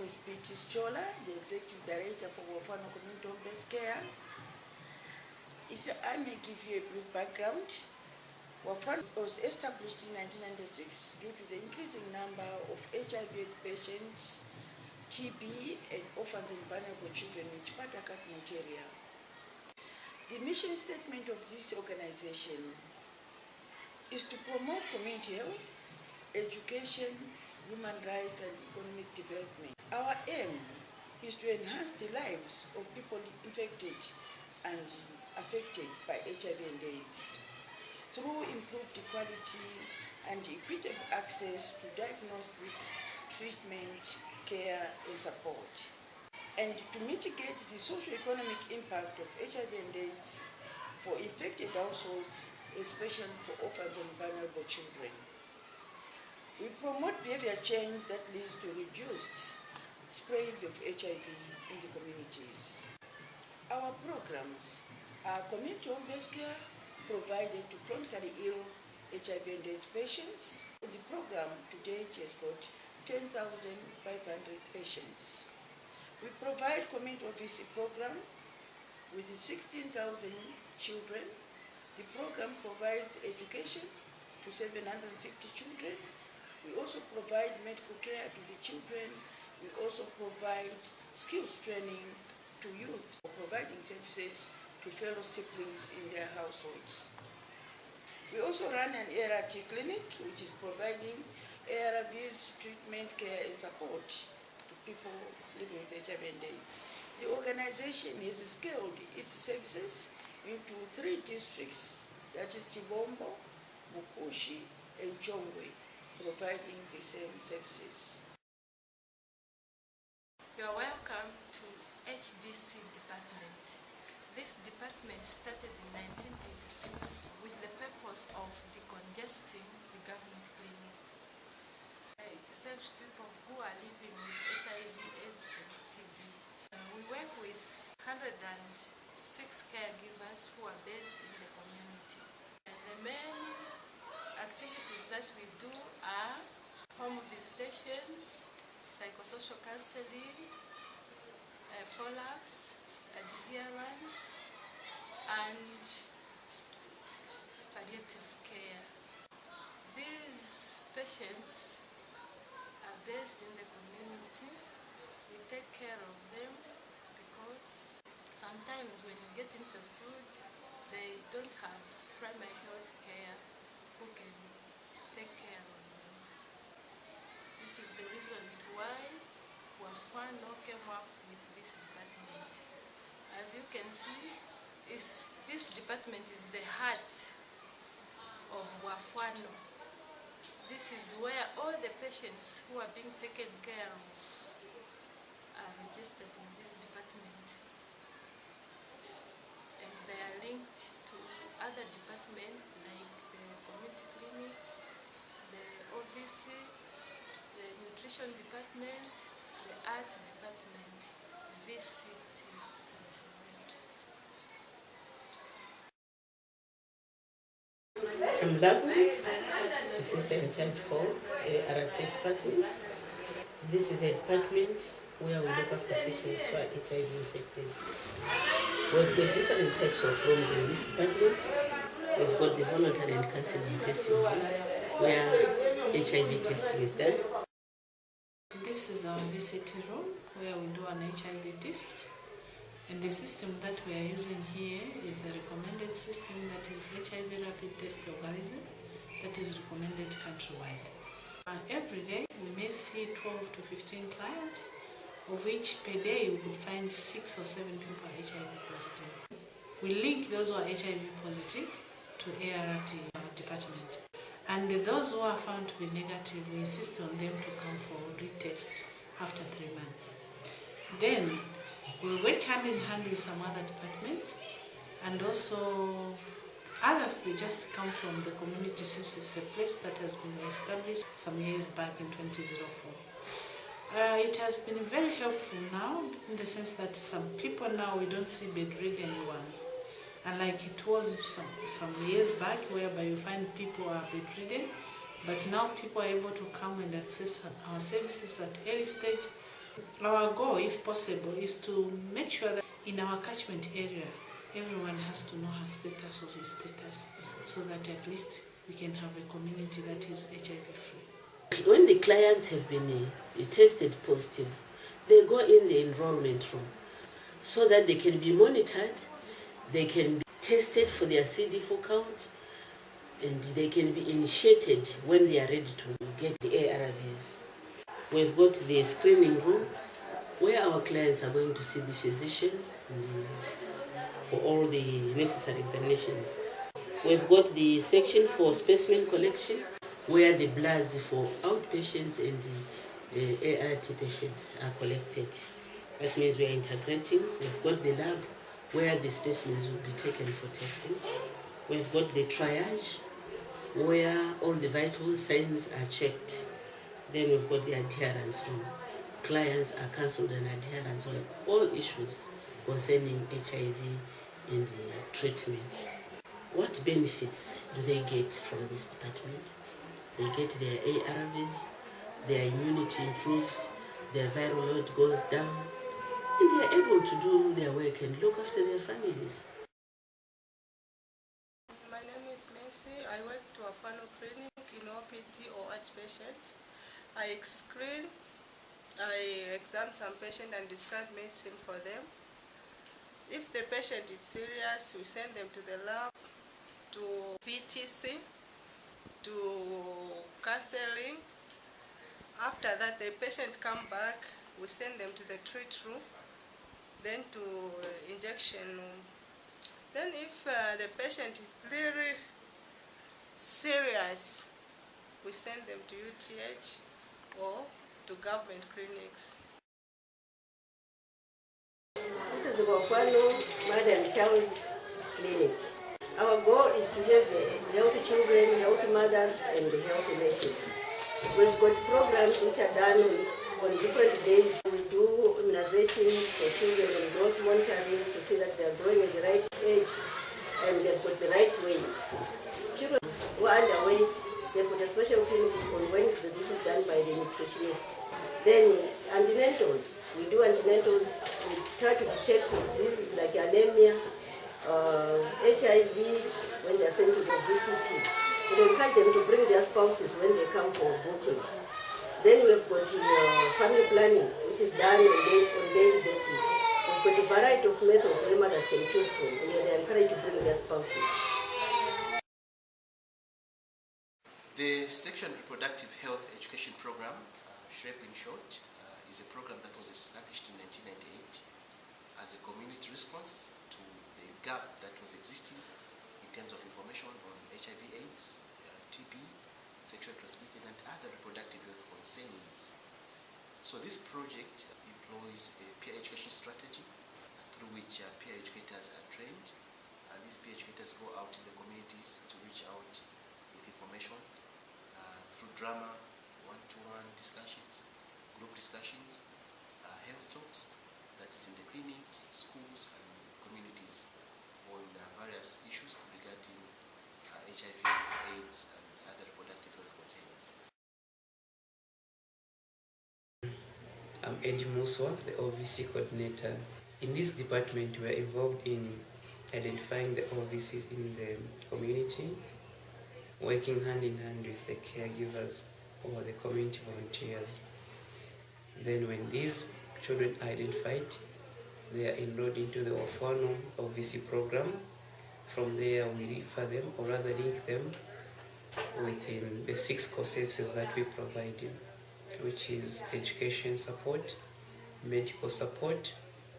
is P.T. Stola, the Executive Director for Bwafwano Community Home-Based Care. If I may give you a brief background, Bwafwano was established in 1996 due to the increasing number of HIV patients, TB, and orphans and vulnerable children in Chipata catchment area. The mission statement of this organization is to promote community health, education, human rights, and economic development. Our aim is to enhance the lives of people infected and affected by HIV and AIDS through improved quality and equitable access to diagnostic, treatment, care, and support, and to mitigate the socio-economic impact of HIV and AIDS for infected households, especially for orphans and vulnerable children. We promote behavior change that leads to reduced spread of HIV in the communities. Our programs are community home-based care provided to chronically ill HIV and AIDS patients. The program to date has got 10,500 patients. We provide community obesity program with 16,000 children. The program provides education to 750 children. We also provide medical care to the children. We also provide skills training to youth for providing services to fellow siblings in their households. We also run an ART clinic, which is providing ARVs, treatment, care, and support to people living with HIV and AIDS. The organization has scaled its services into 3 districts, that is Chibombo, Mukushi, and Chongwe, providing the same services. You are welcome to HBC department. This department started in 1986 with the purpose of decongesting the government clinic. It serves people who are living with HIV, AIDS, and TB. We work with 106 caregivers who are based in the community. And the main activities that we do are home visitation, psychosocial counseling, follow-ups, adherence, and palliative care. These patients are based in the community. We take care of them because sometimes when you get into the food, they don't have primary health care who can take care of them. This is the reason why Bwafwano came up with this department. As you can see, this department is the heart of Bwafwano. This is where all the patients who are being taken care of are registered in this department. And they are linked to other departments like the community clinic, the OVC, the nutrition department, the art department, VCT as well. I'm Loveless, assistant in charge for RT department. This is a department where we look after patients who are HIV infected. We've got different types of rooms in this department. We've got the voluntary and counseling testing room where HIV testing is done. This is our VCT room where we do an HIV test. And the system that we are using here is a recommended system that is HIV rapid test organism that is recommended countrywide. Every day we may see 12 to 15 clients, of which per day we could find 6 or 7 people HIV positive. We link those who are HIV positive to ART department. And those who are found to be negative, we insist on them to come for retest after 3 months. Then we work hand in hand with some other departments, and also others, they just come from the community since it's a place that has been established some years back in 2004. It has been very helpful now in the sense that some people now we don't see bedridden ones. And like it was some years back whereby you find people are bedridden, but now people are able to come and access our services at early stage Our goal, if possible, is to make sure that in our catchment area, everyone has to know her status or his status, so that at least we can have a community that is HIV-free. When the clients have been tested positive, they go in the enrollment room so that they can be monitored, they can be tested for their CD4 count, and they can be initiated when they are ready to get the ARVs. We've got the screening room where our clients are going to see the physician for all the necessary examinations. We've got the section for specimen collection where the bloods for outpatients and the ART patients are collected. That means we are integrating. We've got the lab where the specimens will be taken for testing. We've got the triage where all the vital signs are checked. Then we've got the adherence room. Clients are cancelled on adherence on all issues concerning HIV and the treatment. What benefits do they get from this department? They get their ARVs, their immunity improves, their viral load goes down, and they are able to do their work and look after their families. My name is Messi. I work to Bwafwano clinic in OPD or outpatient. I screen, I examine some patient and describe medicine for them. If the patient is serious, we send them to the lab, to VTC, to counseling. After that, the patient come back, we send them to the treat room, then to injection room. Then if the patient is really serious, we send them to UTH or to government clinics. This is Bwafwano Mother and Child Clinic. Our goal is to have healthy children, healthy mothers, and a healthy nation. We've got programs which are done on different days. We do immunizations for children and growth monitoring to see that they are growing at the right age and they've got the right weight. Children who are underweight, they've got a special clinic on Wednesdays which is done by the nutritionist. Then antenatals, we do antenatals, we try to detect diseases like anemia, HIV when they are sent to the VCT. We encourage them to bring their spouses when they come for booking. Then we've got family planning, which is done on daily basis. We've got a variety of methods where mothers can choose from, and they are encouraged to bring their spouses. The Section Reproductive Health Education Program, SHREP in short, is a program that was established in 1998 as a community response to the gap that was existing in terms of information on HIV/AIDS, TB, sexually transmitted, and other reproductive health concerns. So this project employs a peer education strategy through which peer educators are trained, and these peer educators go out in the communities to reach out with information through drama, one-to-one discussions, group discussions, health talks, that is in the clinics, schools, and communities on various issues regarding HIV, AIDS, and other reproductive health concerns. I'm Eddie Muswa, the OVC coordinator. In this department, we are involved in identifying the OVCs in the community, working hand in hand with the caregivers or the community volunteers. Then when these children are identified, they are enrolled into the Bwafwano OVC program. From there, we refer them, or rather link them within the 6 core services that we provide, which is education support, medical support,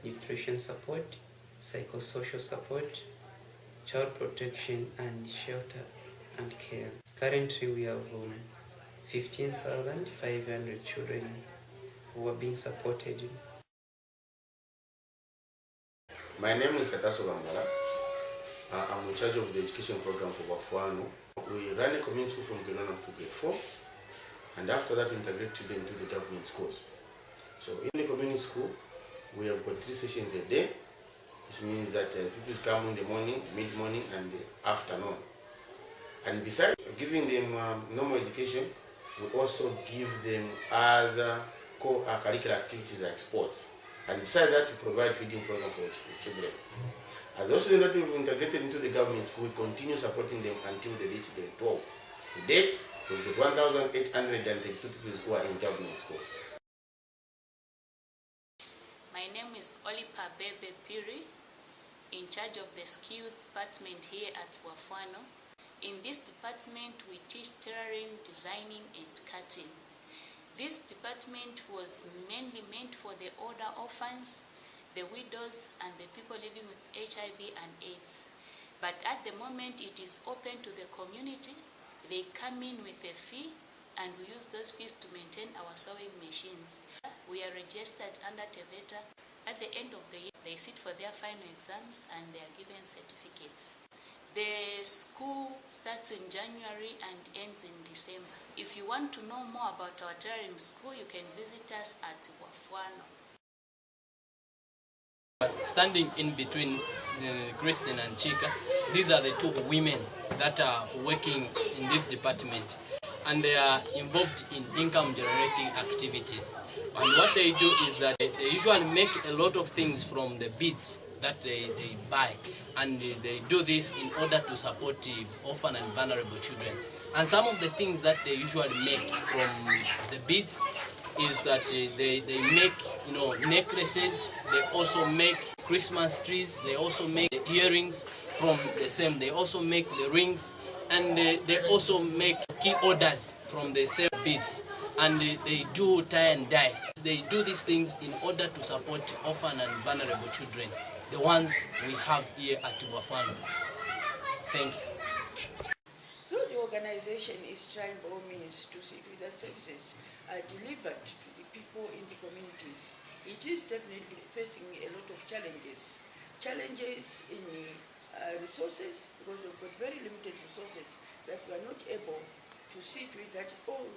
nutrition support, psychosocial support, child protection, and shelter and care. Currently, we have 15,500 children who are being supported. My name is Kataso Gambala. I'm in charge of the education program for Bwafwano. We run a community school from grade 1 up to grade 4, and after that we integrate children into the government schools. So in the community school, we have got 3 sessions a day, which means that people come in the morning, mid-morning, and the afternoon. And besides giving them normal education, we also give them other co-curricular activities like sports. And besides that, we provide feeding program for children. And those students that we've integrated into the government school, we continue supporting them until they reach grade 12. To date, we've got 1,832 people who are in government schools. My name is Olipa Bebe Piri, in charge of the skills department here at Bwafwano. In this department, we teach tailoring, designing, and cutting. This department was mainly meant for the older orphans, the widows, and the people living with HIV and AIDS. But at the moment, it is open to the community. They come in with a fee, and we use those fees to maintain our sewing machines. We are registered under TEVETA. At the end of the year, they sit for their final exams, and they are given certificates. The school starts in January and ends in December. If you want to know more about our tailoring school, you can visit us at Bwafwano. Standing in between Christine and Chika, these are the two women that are working in this department, and they are involved in income generating activities. And what they do is that they usually make a lot of things from the beads that they buy, and they do this in order to support orphan and vulnerable children. And some of the things that they usually make from the beads is that they make, necklaces. They also make Christmas trees. They also make the earrings from the same. They also make the rings, and they also make key orders from the same beads. And they do tie and dye. They do these things in order to support orphan and vulnerable children, the ones we have here at Bwafwano. Thank you. So the organization is trying by all means to see that services are delivered to the people in the communities. It is definitely facing a lot of challenges. Challenges in resources, because we've got very limited resources that we are not able to see to it that all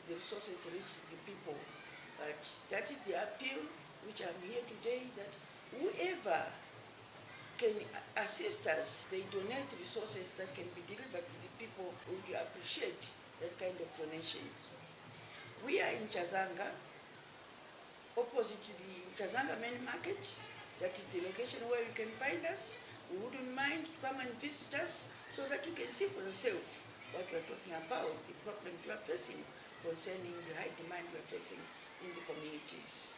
the resources reach the people. But that is the appeal which I'm here today, that whoever can assist us, they donate resources that can be delivered to the people. We would appreciate that kind of donation. We are in Chazanga, opposite the Chazanga main market. That is the location where you can find us. We wouldn't mind to come and visit us so that you can see for yourself what we are talking about, the problems we are facing concerning the high demand we are facing in the communities.